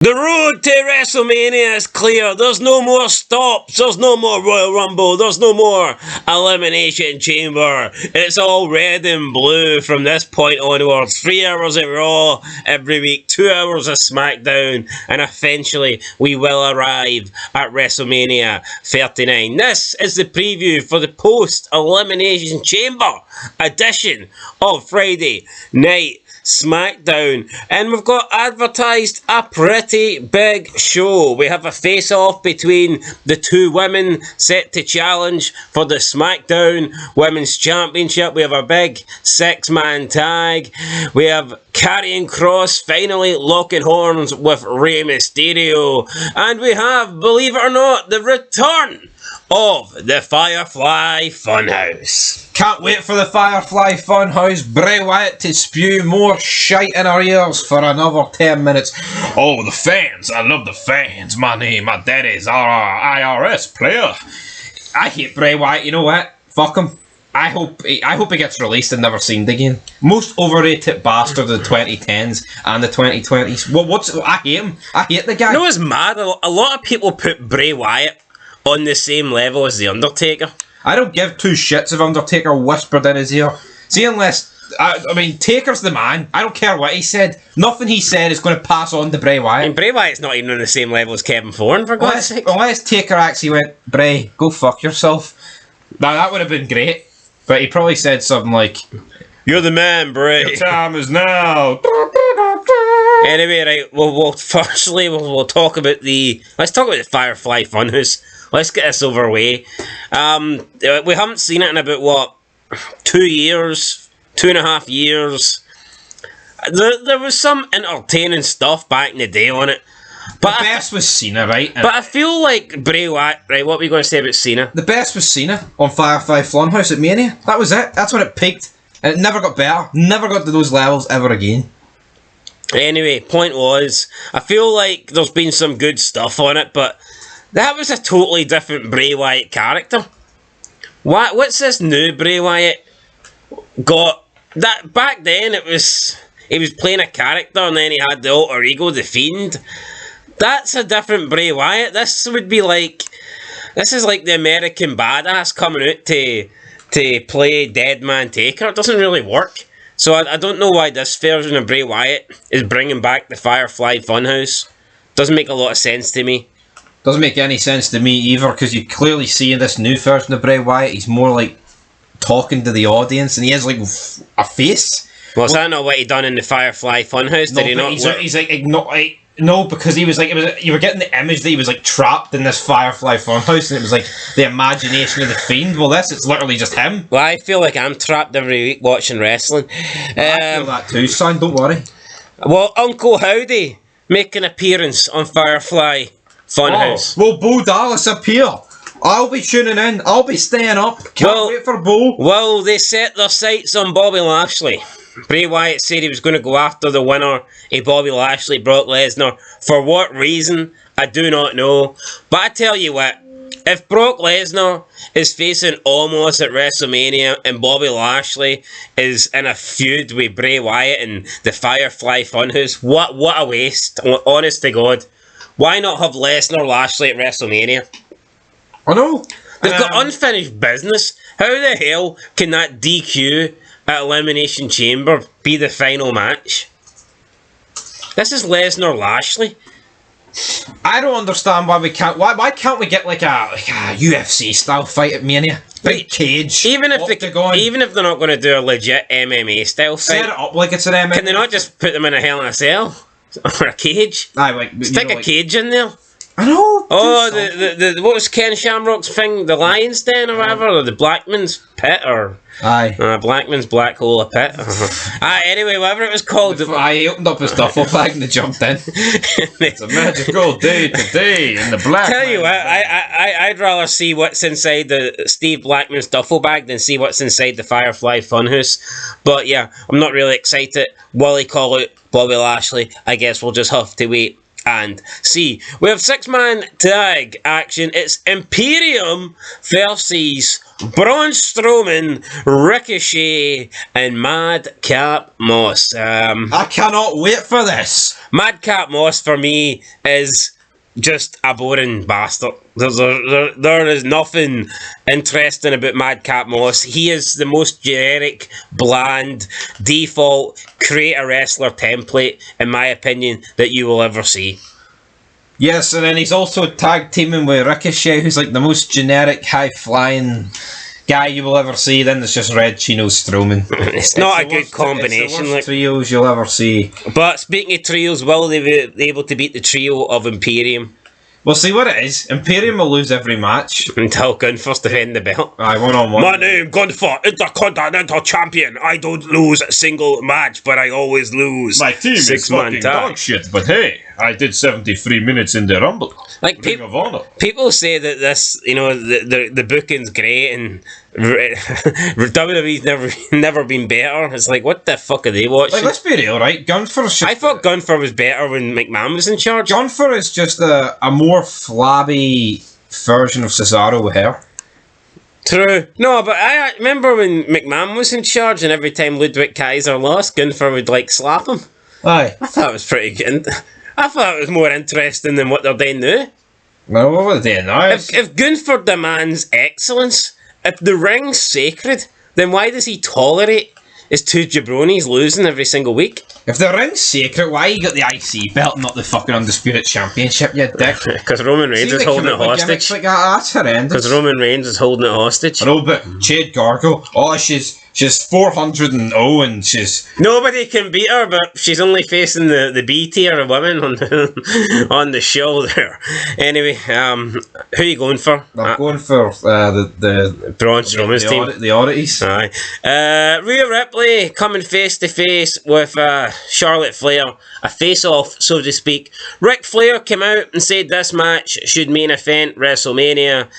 The road to WrestleMania is clear. There's no more stops. There's no more Royal Rumble. There's no more Elimination Chamber. It's all red and blue from this point onwards. 3 hours of Raw every week, 2 hours of SmackDown, and eventually we will arrive at WrestleMania 39. This is the preview for the post-Elimination Chamber edition of Friday Night SmackDown, and we've got advertised a pretty big show. We have a face-off between the two women set to challenge for the SmackDown Women's Championship. We have a big 6-man tag. We have Karrion Kross finally locking horns with Rey Mysterio, and we have, believe it or not, the return of the Firefly Funhouse. Can't wait for the Firefly Funhouse. Bray Wyatt to spew more shite in our ears for another 10 minutes. Oh, the fans. I love the fans. My daddy's IRS player. I hate Bray Wyatt. You know what? Fuck him. I hope he gets released and never seen again. Most overrated bastard of the 2010s and the 2020s. I hate him. I hate the guy. You know what's mad? A lot of people put Bray Wyatt on the same level as The Undertaker. I don't give two shits if Undertaker whispered in his ear. See, unless... I mean, Taker's the man. I don't care what he said. Nothing he said is going to pass on to Bray Wyatt. And Bray Wyatt's not even on the same level as Kevin Thorne, for God's sake. Unless Taker actually went, Bray, go fuck yourself. Now, that would have been great. But he probably said something like, "You're the man, Bray. Your time is now." Anyway, right, we'll talk about let's talk about the Firefly Funhouse. Let's get this over way. We haven't seen it in about, 2 years, 2.5 years. There was some entertaining stuff back in the day on it. But the best was Cena, right? But I feel like Bray Wyatt, right, what were you going to say about Cena? The best was Cena on Firefly Funhouse at Mania. That was it. That's when it peaked. And it never got better. Never got to those levels ever again. Anyway, point was, I feel like there's been some good stuff on it, but that was a totally different Bray Wyatt character. What's this new Bray Wyatt got? That back then he was playing a character, and then he had the alter ego, the Fiend. That's a different Bray Wyatt. This is like the American badass coming out to play Dead Man Taker. It doesn't really work. So I don't know why this version of Bray Wyatt is bringing back the Firefly Funhouse. Doesn't make a lot of sense to me. Doesn't make any sense to me either, because you clearly see in this new version of Bray Wyatt, he's more like talking to the audience, and he has like a face. Well, is that not what he done in the Firefly Funhouse? No, no, because he was like, you were getting the image that he was like trapped in this Firefly Funhouse, and it was like the imagination of the Fiend. Well, it's literally just him. Well, I feel like I'm trapped every week watching wrestling. I feel that too, son. Don't worry. Well, Uncle Howdy make an appearance on Firefly Funhouse. Oh, will Bo Dallas appear? I'll be tuning in. I'll be staying up. Can't wait for Bo. Well, they set their sights on Bobby Lashley. Bray Wyatt said he was going to go after the winner, Bobby Lashley, Brock Lesnar. For what reason, I do not know. But I tell you what, if Brock Lesnar is facing Omos at WrestleMania and Bobby Lashley is in a feud with Bray Wyatt and the Firefly Funhouse, what a waste. Honest to God. Why not have Lesnar Lashley at WrestleMania? I know. They've got unfinished business. How the hell can that DQ at Elimination Chamber be the final match? This is Lesnar Lashley. I don't understand why we can't. Why can't we get like a UFC style fight at Mania? Big cage. Even if they're not going to do a legit MMA style fight, set it up like it's an MMA. Can they not just put them in a Hell in a Cell or a cage? Stick a cage in there. I know. Oh, the what was Ken Shamrock's thing? The Lion's Den or whatever, or the Blackman's Pit, or Blackman's Black Hole of Pit. Anyway, whatever it was called. I opened up his duffel bag and they jumped in. It's a magical day today in the Black. Tell you what, I'd rather see what's inside the Steve Blackman's duffel bag than see what's inside the Firefly Funhouse. But yeah, I'm not really excited. Will he call out Bobby Lashley? I guess we'll just have to wait and C. We have 6-man tag action. It's Imperium versus Braun Strowman, Ricochet, and Madcap Moss. I cannot wait for this. Madcap Moss for me is just a boring bastard. There is nothing interesting about Madcap Moss. He is the most generic, bland, default, create a wrestler template, in my opinion, that you will ever see. Yes, and then he's also tag teaming with Ricochet, who's like the most generic, high-flying guy you will ever see. Then there's just Red Chino Strowman. It's not a good combination. It's the worst trios you'll ever see. But speaking of trios, will they be able to beat the trio of Imperium? We'll see what it is. Imperium will lose every match. Until Gunther's defend the belt. Aye, one-on-one. My name, Gunther, Intercontinental Champion. I don't lose a single match, but I always lose. My team is fucking dog shit, but hey, I did 73 minutes in the Rumble. Like, people say that this, you know, the booking's great and WWE's never been better. It's like, what the fuck are they watching? Like, let's be real, right? Gunther's I thought Gunther was better when McMahon was in charge. Gunther is just a more flabby version of Cesaro with hair. True. No, but I remember when McMahon was in charge and every time Ludwig Kaiser lost, Gunther would, like, slap him. Aye. I thought it was pretty good. I thought it was more interesting than what they're doing now. Well, what are they doing now? If Gunther demands excellence, if the ring's sacred, then why does he tolerate his two jabronis losing every single week? If the ring's sacred, why you got the IC belt and not the fucking Undisputed Championship, you dick? Because Roman Reigns is holding it hostage. Like that's horrendous. Because Roman Reigns is holding it hostage. I know, but Jade Gargo, she's 400-0 and she's... Nobody can beat her, but she's only facing the B tier of women on the show there. Anyway, who are you going for? I'm going for the Braun Strowman's team. The oddities. Aye. Rhea Ripley coming face to face with Charlotte Flair, a face-off, so to speak. Ric Flair came out and said this match should main event WrestleMania.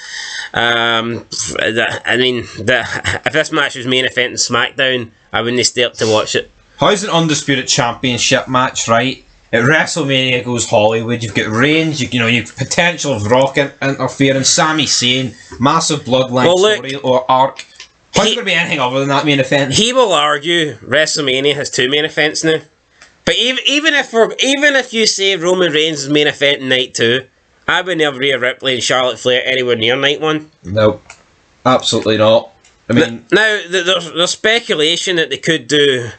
If this match was main event in SmackDown, I wouldn't stay up to watch it. How's an Undisputed Championship match, right? At WrestleMania goes Hollywood. You've got Reigns, you've potential of Rock interfering, Sami Zayn, massive bloodline story or arc. How's there going to be anything other than that main event? He will argue WrestleMania has two main events now. But even if you say Roman Reigns is main event in night 2, I wouldn't have Rhea Ripley and Charlotte Flair anywhere near night 1. Nope, absolutely not. I mean, now there's speculation that they could do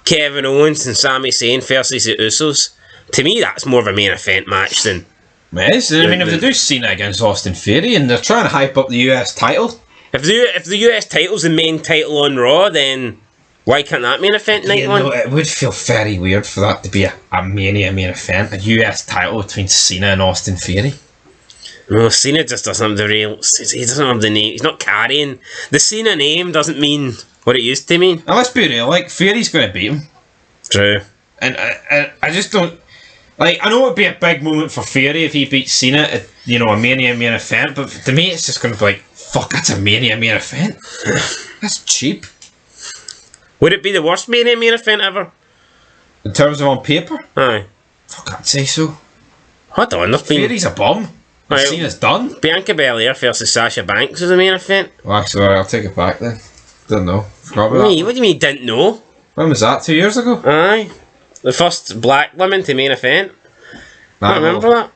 Kevin Owens and Sami Zayn versus the Usos. To me, that's more of a main event match than. Yes, I mean, if they do Cena against Austin Theory and they're trying to hype up the US title. If the US title's the main title on Raw, then why can't that main event night 1? No, it would feel very weird for that to be a Mania main event, a US title between Cena and Austin Theory. No, Cena just doesn't have the real. He doesn't have the name. He's not carrying the Cena name. Doesn't mean what it used to mean. Now let's be real. Like, Theory's going to beat him. True. And I just don't. Like, I know it'd be a big moment for Theory if he beats Cena at, a Mania main event, but to me it's just going to be like, fuck, that's a Mania main event. That's cheap. Would it be the worst Mania main event ever? In terms of on paper? Aye. Fuck, I'd say so. Hold on, Theory's a bum. Right. Cena's done. Bianca Belair versus Sasha Banks was the main event. Well, actually, I'll take it back then. Didn't know. Forgot about that. What do you mean didn't know? When was that? 2 years ago? Aye. The first black woman to main event. I remember that.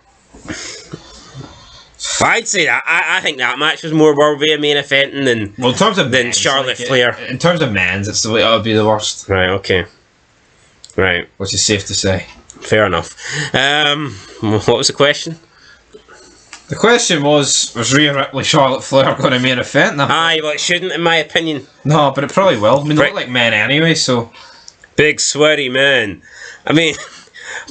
I'd say that. I think that match was more worthy of main eventing than in terms of than Charlotte Flair. In terms of men's, it's the way it would be the worst. Right. Okay. Right. Which is safe to say. Fair enough. What was the question? The question was Rhea Ripley, Charlotte Flair going to main event? No. Aye, well, it shouldn't, in my opinion. No, but it probably will. I mean, they look like men anyway, so. Big sweaty men. I mean,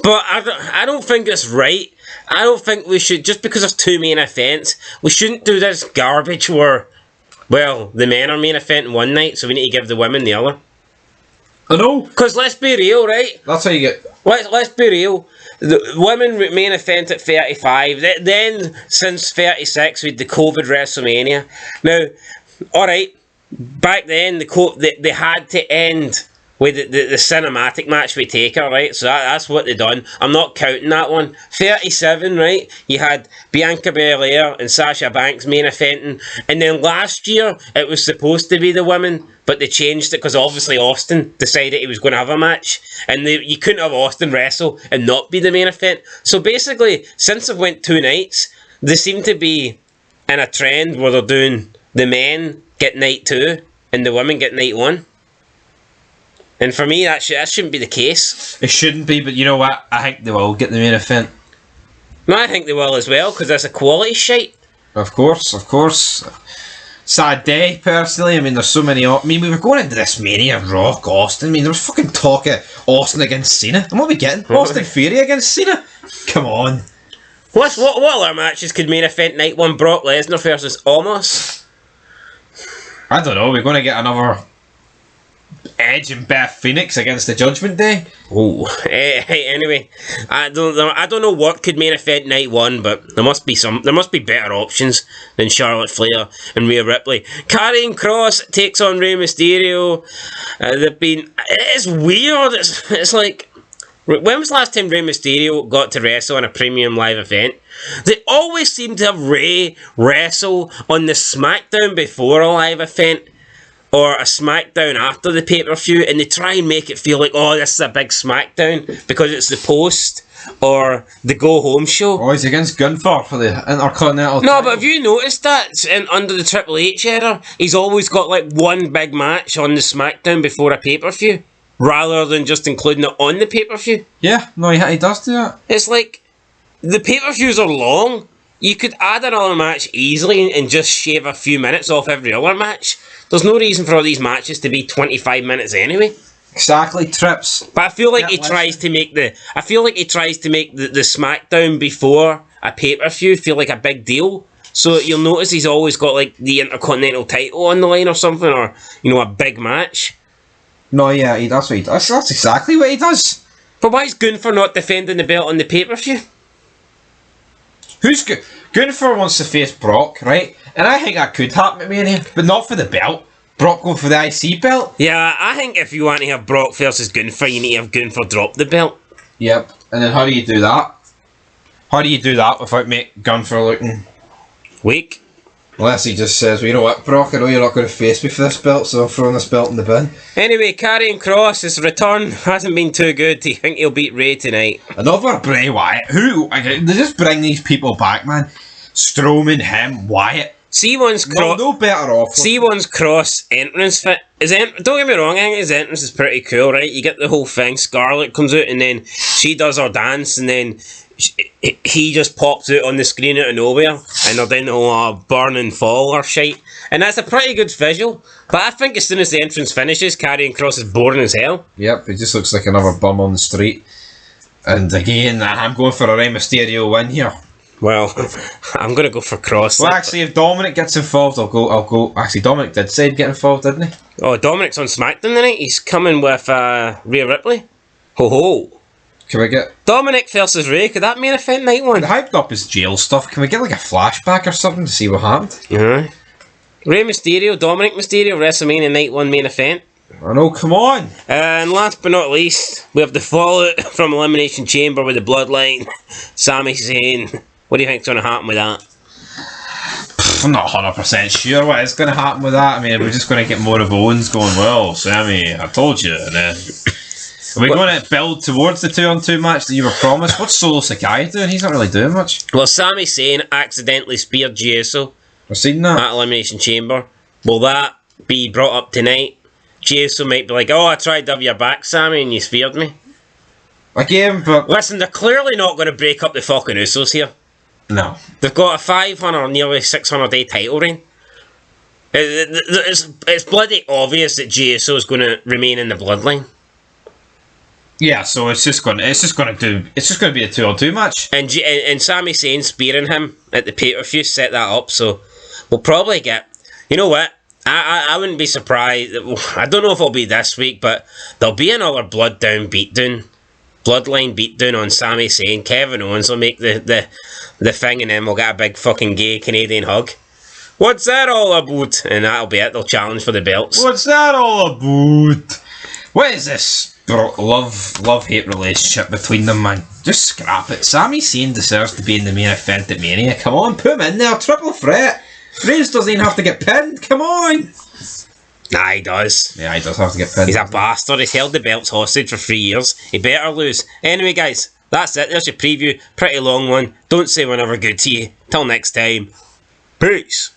but I don't think it's right. I don't think we should, just because there's two main events, we shouldn't do this garbage where, well, the men are main event in one night, so we need to give the women the other. I know. Because let's be real, right? That's how you get. Let's be real. The women main event at 35. Then, since 36, we had the COVID WrestleMania. Now, alright, back then, they had to end with the cinematic match with Taker, right? So that's what they done. I'm not counting that one. 37, right? You had Bianca Belair and Sasha Banks main eventing, and then last year it was supposed to be the women, but they changed it because obviously Austin decided he was going to have a match, and you couldn't have Austin wrestle and not be the main event. So basically, since it went 2 nights, they seem to be in a trend where they're doing the men get night 2 and the women get night 1. And for me, that shouldn't be the case. It shouldn't be, but you know what? I think they will get the main event. No, I think they will as well, because that's a quality shite. Of course, of course. Sad day, personally. I mean, there's so many... I mean, we were going into this Mania, Rock, Austin. I mean, there was fucking talk of Austin against Cena. And what are we getting? Austin Theory against Cena? Come on. What other matches could main event night 1? Brock Lesnar versus Omos? I don't know. We're going to get another Edge and Beth Phoenix against the Judgment Day. Oh, anyway, I don't know what could main event night 1, but there must be better options than Charlotte Flair and Rhea Ripley. Karrion Kross takes on Rey Mysterio. It's weird. It's like, when was the last time Rey Mysterio got to wrestle on a premium live event? They always seem to have Rey wrestle on the SmackDown before a live event, or a SmackDown after the pay-per-view, and they try and make it feel like, oh, this is a big SmackDown because it's the post or the go-home show. Oh, he's against Gunther for the Intercontinental No, but have you noticed that under the Triple H era, he's always got like one big match on the SmackDown before a pay-per-view, rather than just including it on the pay-per-view? Yeah, no, he does do that. It's like, the pay-per-views are long. You could add another match easily and just shave a few minutes off every other match. There's no reason for all these matches to be 25 minutes anyway. Exactly, Trips. But I feel like he tries to make the SmackDown before a pay-per-view feel like a big deal. So you'll notice he's always got like the Intercontinental title on the line or something, or a big match. No, yeah, that's what he does. That's exactly what he does. But why is Gunther not defending the belt on the pay-per-view? Who's good? Gunther wants to face Brock, right? And I think that could happen at Mania, but not for the belt. Brock going for the IC belt? Yeah, I think if you want to have Brock versus Gunther, you need to have Gunther drop the belt. Yep. And then how do you do that? How do you do that without make Gunther looking weak? Unless he just says, well, you know what, Brock, I know you're not going to face me for this belt, so I'm throwing this belt in the bin. Anyway, Karrion Kross, his return hasn't been too good. Do you think he'll beat Ray tonight? Another Bray Wyatt. They just bring these people back, man. Strowman, him, Wyatt. C1's Kross. No better off. C1's Kross entrance fit. Don't get me wrong, I think his entrance is pretty cool, right? You get the whole thing. Scarlett comes out and then she does her dance and then he just pops out on the screen out of nowhere and they're doing the whole burn and fall or shite. And that's a pretty good visual. But I think as soon as the entrance finishes, Karrion Kross is boring as hell. Yep, he just looks like another bum on the street. And again, I'm going for a Rey Mysterio win here. Well, I'm going to go for Kross. Well, actually, if Dominic gets involved, I'll go. Actually, Dominic did say he'd get involved, didn't he? Oh, Dominic's on SmackDown tonight. He's coming with Rhea Ripley. Ho ho. Can we get Dominic versus Ray? Could that main event night 1? They hyped up his jail stuff. Can we get like a flashback or something to see what happened? Yeah. Rey Mysterio, Dominic Mysterio, WrestleMania night 1 main event. I know, come on. And last but not least, we have the fallout from Elimination Chamber with the Bloodline. SAMI ZAYN. What do you think's going to happen with that? I'm not 100% sure what is going to happen with that. I mean, we're just going to get more of Owens going, well, Sammy, I told you. And then, are we going to build towards the 2-on-2 match that you were promised? What's Solo Sakai doing? He's not really doing much. Well, SAMI ZAYN accidentally speared GSO. I've seen that. At Elimination Chamber. Will that be brought up tonight? GSO might be like, oh, I tried to have your back, Sammy, and you speared me. Again, but... Listen, they're clearly not going to break up the fucking Usos here. No. They've got a 500, nearly 600 day title reign. It's bloody obvious that GSO is going to remain in the Bloodline. Yeah, so it's just going to be a 2-on-2 match. And SAMI ZAYN spearing him at the pay-per-view set that up, so we'll probably get... You know what? I wouldn't be surprised. I don't know if it'll be this week, but there'll be another Bloodline beatdown on SAMI ZAYN. Kevin Owens will make the thing, and then we'll get a big fucking gay Canadian hug. What's that all about? And that'll be it. They'll challenge for the belts. What's that all about? What is this love-hate relationship between them, man? Just scrap it. Sami Zayn deserves to be in the main event at Mania. Come on, put him in there. Triple threat. Reigns doesn't even have to get pinned. Come on. Nah, he does. Yeah, he does have to get pinned. He's a bastard. He's held the belts hostage for 3 years. He better lose. Anyway, guys, that's it. There's your preview. Pretty long one. Don't say we're never good to you. Till next time. Peace.